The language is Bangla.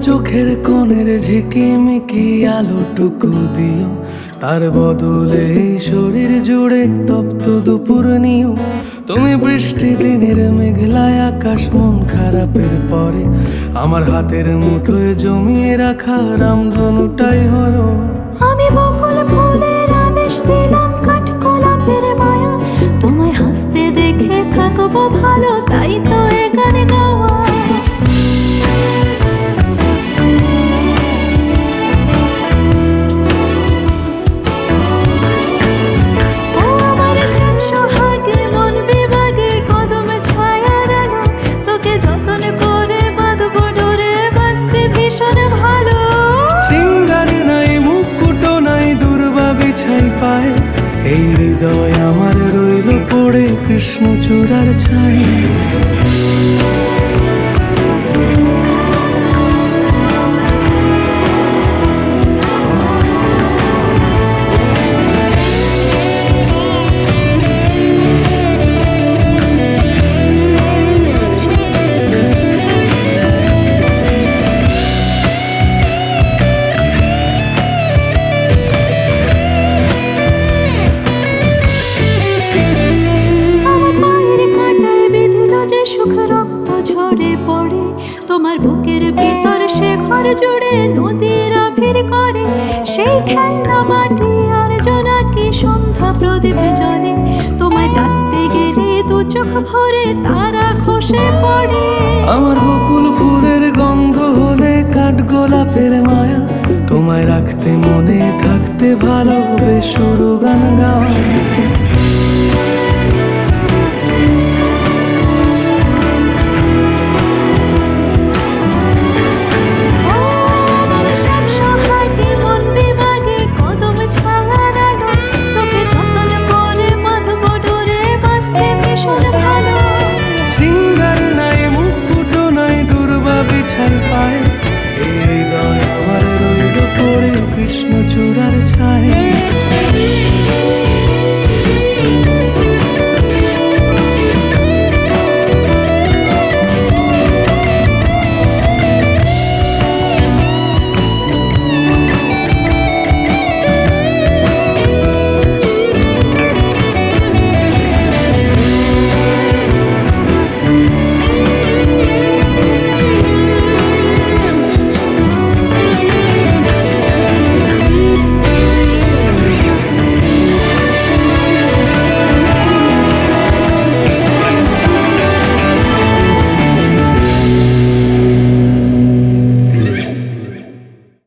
চোখের কোণের ঝিকিমিকি আলোটুকু দিও, তার বদলে এই শরীর জুড়ে তপ্ত দুপুর নিও। তুমি বৃষ্টি দিনের মেঘলায় আকাশ মন খারাপের পরে আমার হাতের মুঠোয় জমিয়ে রাখা রামধনুটাই হলো। আমি বকুল ফুলের আবেশ দিলাম কাঠগোলাপের মায়া, তোমায় হাসতে দেখে থাকবো ভালো, তাই তো এ গান গাওয়া। ও আমার শ্যাম সোহাগে মন বিভাগে কদম ছায়ার আলো, তোকে যতন করে বাঁধবো ডোরে, বাঁচতে ভীষণ ভালো। সিঙ্গারে নাই মুকুটও নাই দুর্বা বিছাই পায়, এই হৃদয় আমার রইল পড়ে কৃষ্ণচূড়ার ছায়। সুখ রক্ত ঝরে পড়ে তোমার বুকের ভিতর, সে ঘর জুড়ে নদীর আভির করে, সেই খেলনা মাটি আর জোনাকি সন্ধ্যা প্রদীপ জ্বলে, তোমায় ডাকতে গেলে দু চোখ ভরে তারা খসে পড়ে। আমার বকুল ফুলের গন্ধ হলে কাঠগোলাপের মায়া, তোমায় রাখতে মনে থাকতে ভালোবেসে গান গাওয়া। সিঙ্গার নাই মুকুটও নাই দুর্বা বিছাই পায়, এই হৃদয় আমার রইল পড়ে কৃষ্ণচূড়ার ছায়।